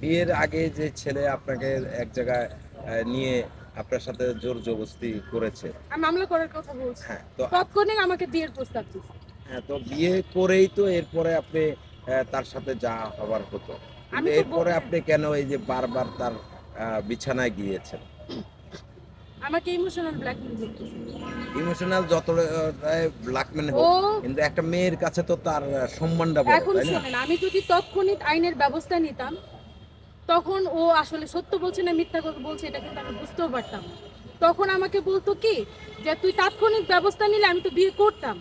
বিয়ের আগে যে ছেলে আপনাকে এক জায়গায় নিয়ে আপনার সাথে জোর জবরদস্তি করেছে। আমি মামলা করার কথা বলছি। হ্যাঁ, তো তৎক্ষণিক আমাকে বিয়ের প্রস্তাব দিছে। হ্যাঁ, তো বিয়ে করেই তো এরপরে আপনি তার সাথে যা হবার হতো। কিন্তু আমি তো এরপরে আপনি কেন এই যে বারবার তার বিছানায় গিয়েছেন? আমাকে ইমোশনাল ব্ল্যাকমেল করতেছে। ইমোশনাল যত ব্ল্যাকমেল ও হোক, কিন্তু একটা মেয়ের কাছে তো তার সম্মানটা বড়, এখন তাই না? শোনেন, আমি যদি তৎক্ষণিক আইনের ব্যবস্থা নিতাম, তখন ও আসলে সত্য বলছে না মিথ্যা কথা বলছে এটা কিন্তু আমি বুঝতেও পারতাম না। তখন আমাকে বলতো কি যে তুই তাৎক্ষণিক ব্যবস্থা নিলে আমি তো বিয়ে করতাম।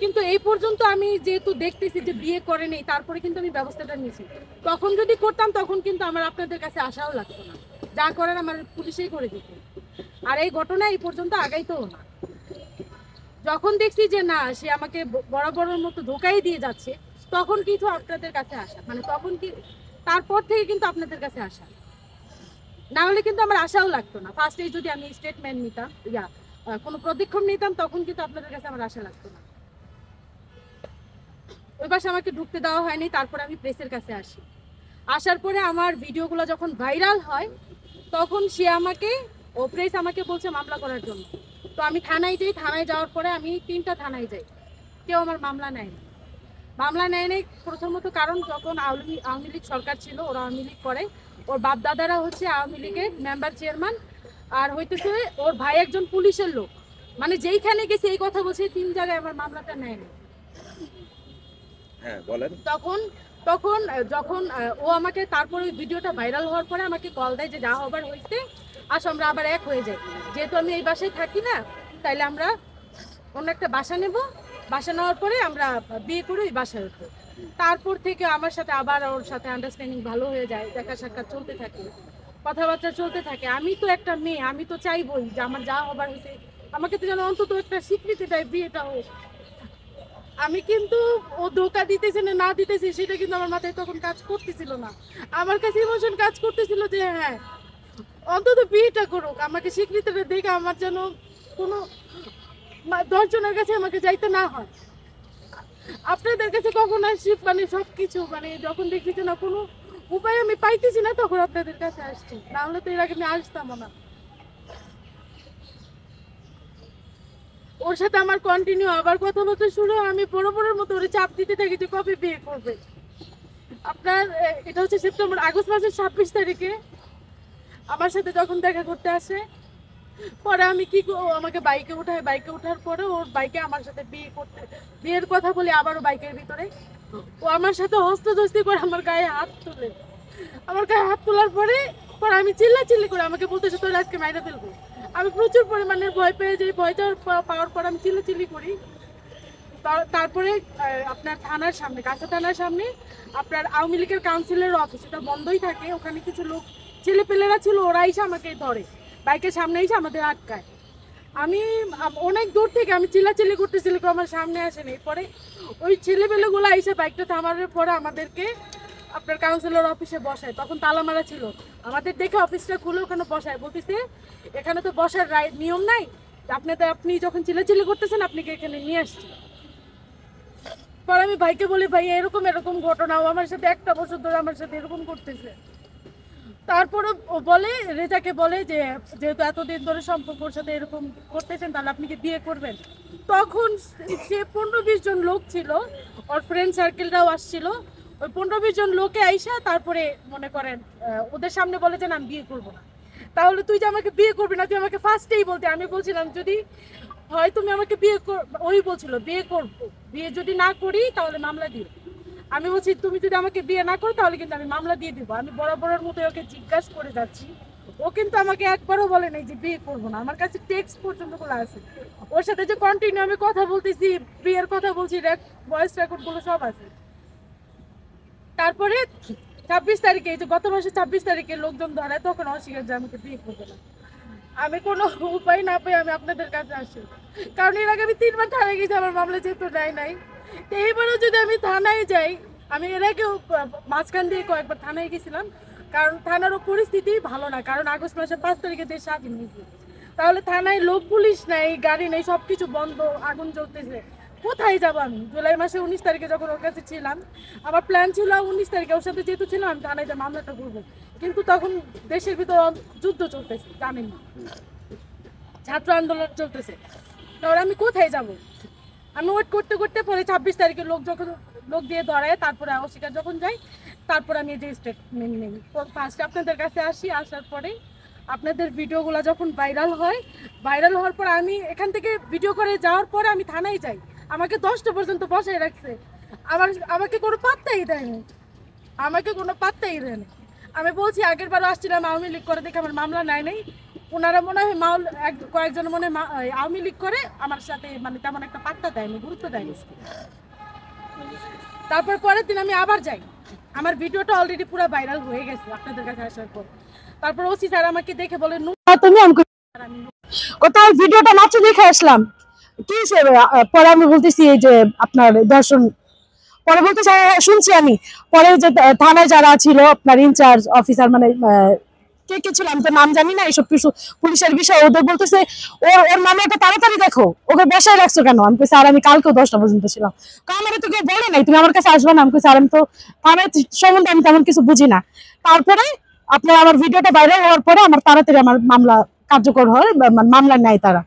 কিন্তু এই পর্যন্ত আমি যেহেতু দেখতেছি যে বিয়ে করে নেই, তারপরে কিন্তু আমি ব্যবস্থাটা নিয়েছি। তখন যদি করতাম তখন কিন্তু আমার আপনাদের কাছে আসাও লাগতো না, যা করার আমার পুলিশেই করে দিত। আর এই ঘটনা এই পর্যন্ত আগাইতেও না। যখন দেখছি যে না সে আমাকে বরাবরের মতো ধোকাই দিয়ে যাচ্ছে, তখন কিন্তু আপনাদের কাছে আসা, মানে তখন কি তারপর থেকে কিন্তু আপনাদের কাছে আসা। না হলে কিন্তু আমার আশাও লাগতো না। ফার্স্টে যদি আমি স্টেটমেন্ট নিতাম, কোনো পদক্ষেপ নিতাম, তখন কিন্তু আপনাদের কাছে আমার আশা লাগতো না। ওই পাশে আমাকে ঢুকতে দেওয়া হয়নি, তারপরে আমি প্রেসের কাছে আসি। আসার পরে আমার ভিডিওগুলো যখন ভাইরাল হয়, তখন সে আমাকে প্রেস আমাকে বলছে মামলা করার জন্য। তো আমি থানায় যাই, থানায় যাওয়ার পরে আমি 3টা থানায় যাই, কেউ আমার মামলা নেয়নি। মামলা নেয় নাই প্রথমত কারণ যখন আওয়ামী লীগ সরকার ছিল, ওরা আওয়ামী লীগ করে, ওর বাপ দাদারা হচ্ছে আওয়ামী লীগের মেম্বার চেয়ারম্যান, আর হইতেছে ওর ভাই একজন পুলিশের লোক। মানে যেইখানে গেছে এই কথা বলছে, 3 জায়গায় আমার মামলাটা নেয়নি। হ্যাঁ, বলেন। তখন তখন যখন ও আমাকে তারপরে ওই ভিডিওটা ভাইরাল হওয়ার পরে আমাকে কল দেয় যে যা হবার হয়েছে, আসো আমরা আবার এক হয়ে যাই। যেহেতু আমি এই বাসায় থাকি না, তাইলে আমরা অন্য একটা বাসা নেব, বাসা নেওয়ার পরে আমরা বিয়ে করে ওই বাসায় উঠবো। তারপর থেকে আমার সাথে আবার ওর সাথে আন্ডারস্ট্যান্ডিং ভালো হয়ে যায়, দেখা সাক্ষাৎ চলতে থাকে, কথাবার্তা চলতে থাকে। আমি তো একটা মেয়ে, আমি তো চাইবই যে আমার যা হবার হয়েছে আমাকে তো যেন অন্তত একটা স্বীকৃতি দেয়, বিয়েটা হোক। আমি কিন্তু ও ধোকা দিতেছে না না দিতেছে সেটা কিন্তু আমার মাথায় তখন কাজ করতেছিল না। আমার কাছে ইমোশন কাজ করতেছিল যে হ্যাঁ অন্তত বিয়েটা করুক, আমাকে স্বীকৃতিটা দেখে আমার যেন কোনো 10 জনের কাছে আমাকে যাইতে না হয়। আপনাদের কাছে কখন আসছি, মানে সবকিছু মানে যখন দেখতেছি না কোনো উপায় আমি পাইতেছি না, তখন আপনাদের কাছে আসছি, না হলে তো এর আগে আমি আসতাম না। ওর সাথে আমার কন্টিনিউ আবার কথাবার্তা শুরু, আমি বড় মতো ওরে চাপ দিতে থাকি যে কবে বিয়ে করবে। আপনার এটা হচ্ছে আগস্ট মাসের 26 তারিখে আমার সাথে যখন দেখা করতে আসে, পরে আমি আমাকে বাইকে উঠায়, বাইকে ওঠার পরে ওর বাইকে আমার সাথে বিয়ের কথা বলে আবারও বাইকের ভিতরে ও আমার সাথে হস্তদস্তি করে আমার গায়ে হাত তোলে। আমার গায়ে হাত তোলার পরে পরে আমি চিল্লাচিল্লি করে আমাকে বলতেছে তোর আজকে মাইরে ফেলবো। আমি প্রচুর পরিমাণে ভয় পেয়ে যাই, ভয়টা পাওয়ার পর আমি চিল্লাচিল্লি করি। তারপরে আপনার থানার সামনে, কাঁচা থানার সামনে আপনার আওয়ামী লীগের কাউন্সিলের অফিস, এটা বন্ধই থাকে, ওখানে কিছু লোক ছেলেপেলেরা ছিল, ওরা এসে আমাকে ধরে, বাইকের সামনে এসে আমাদের আটকায়। আমি অনেক দূর থেকে আমি চিল্লাচিল্লি করতেছিলাম, কেউ আমার সামনে আসেনি। পরে ওই ছেলেপেলেগুলো এসে বাইকটা থামানোর পরে আমাদেরকে আপনার কাউন্সিলর অফিসে বসায়, তখন তালা মারা ছিল। আমাদের দেখে অফিসটা খুলে ওখানে বসায়, বলতেছে এখানে তো বসার নিয়ম নাই, আপনি যখন চিল্লাচিল্লি করতেছেন আপনাকে এখানে নিয়ে আসছি। পরে আমি ভাইকে বলি ভাই এরকম এরকম ঘটনা, ও আমার সাথে 1টা বছর ধরে আমার সাথে এরকম করতেছে। তারপরে ও বলে, রেজাকে বলে যে যেহেতু এতদিন ধরে সম্পর্ক ওর সাথে এরকম করতেছেন, তাহলে আপনি কি বিয়ে করবেন। তখন সে 15-20 জন লোক ছিল, ওর ফ্রেন্ড সার্কেলটাও আসছিল, ওই 15-20 জন লোকে আইসা তারপরে মনে করেন ওদের সামনে বলে যে না আমি বিয়ে করবো না। তাহলে তুই যে আমাকে বিয়ে করবি না, তুই আমাকে ফার্স্টেই বলতে। আমি বলছিলাম যদি হয় তুমি আমাকে ওই বলছিল বিয়ে করবো, বিয়ে যদি না করি তাহলে মামলা দিও। আমি বলছি তুমি যদি আমাকে বিয়ে না করো তাহলে কিন্তু আমি মামলা দিয়ে দিব। আমি বরাবরের মতো ওকে জিজ্ঞাসা করে যাচ্ছি, ও কিন্তু আমাকে একবারও বলে নাই যে বিয়ে করবো না। আমার কাছে টেক্সট পর্যন্ত গুলো আছে, ওর সাথে যে কন্টিনিউ আমি কথা বলতেছি, বিয়ের কথা বলছি, ভয়েস রেকর্ড গুলো সব আছে। তারপরে 26 তারিখে, এই যে গত মাসে 26 তারিখে লোকজন ধরে, তখন অস্বীকার যে আমাকে বিয়ে করবে না। আমি কোনো উপায় না পেয়ে আমি আপনাদের কাছে আসি, কারণ এর আগে আমি 3বার থানায় গেছি, আমার মামলা যেহেতু নেয় নাই। তো এইবারও যদি আমি থানায় যাই, আমি এর আগেও মাঝখান দিয়ে কয়েকবার থানায় গেছিলাম, কারণ থানারও পরিস্থিতি ভালো না, কারণ আগস্ট মাসের 5 তারিখে দেশ স্বাধীন হয়েছে। তাহলে থানায় লোক পুলিশ নেই, গাড়ি নেই, সবকিছু বন্ধ, আগুন জ্বলতেছে, কোথায় যাবো আমি? জুলাই মাসে 19 তারিখে যখন ওর কাছে ছিলাম, আমার প্ল্যান ছিল 19 তারিখে ওর সাথে যেহেতু ছিলাম আমি থানায় যে মামলাটা করবো, কিন্তু তখন দেশের ভিতর যুদ্ধ চলতেছে, জানেন না, ছাত্র আন্দোলন চলতেছে, তাহলে আমি কোথায় যাব? আমি ওয়েট করতে করতে পরে 26 তারিখে লোক দিয়ে ধরায়, তারপরে অস্বীকার যখন যাই, তারপর আমি যে স্টেটমেন্ট নেই। ফার্স্টে আপনাদের কাছে আসার পরে আপনাদের ভিডিওগুলো যখন ভাইরাল হওয়ার পর আমি এখান থেকে ভিডিও করে যাওয়ার পরে আমি থানায় যাই, আমাকে 10টা পর্যন্ত বসায় রাখছে, আমাকে কোনো পাত্তাই দেয়নি, আমি বলছি আগের বারও আসছিলাম আওয়ামী লীগ করে দেখে আমার মামলা নাই, ওনারা মনে হয় কয়েকজন মনে হয় আওয়ামী লীগ করে, আমার সাথে মানে তেমন একটা পাত্তা দেয়নি, গুরুত্ব দেয়নি। তারপর পরের দিন আমি আবার যাই, আমার ভিডিওটা অলরেডি পুরো ভাইরাল হয়ে গেছে আপনাদের কাছে আসার পর। তারপর ওসি স্যার আমাকে দেখে বলে, তুমি আমাকে কোথায় ভিডিওটা মাত্র দেখে আসলাম, কি হিসেবে? পরে আমি বলতেছি এই যে আপনার দর্শন, পরে বলতেছে শুনছি আমি, পরে যে থানায় যারা ছিল আপনার ইনচার্জ অফিসার, মানে কে কে ছিল আমি তো নাম জানি না, এইসব কিছু পুলিশের বিষয়, ওদের বলতেছে ওর মামলাটা তাড়াতাড়ি দেখো, ওকে বসায় রাখছো কেন? আমি কইছি আর আমি কালকেও 10টা পর্যন্ত ছিলাম। আমার তো কেউ বলে নাই তুমি আমার কাছে আসবে না, আমি কইছি আর আমি তো থানার সম্বন্ধে আমি তেমন কিছু বুঝি না। তারপরে আপনার আমার ভিডিওটা ভাইরাল হওয়ার পরে আমার তাড়াতাড়ি আমার মামলা কার্যকর হয়, মামলা নেয় তারা।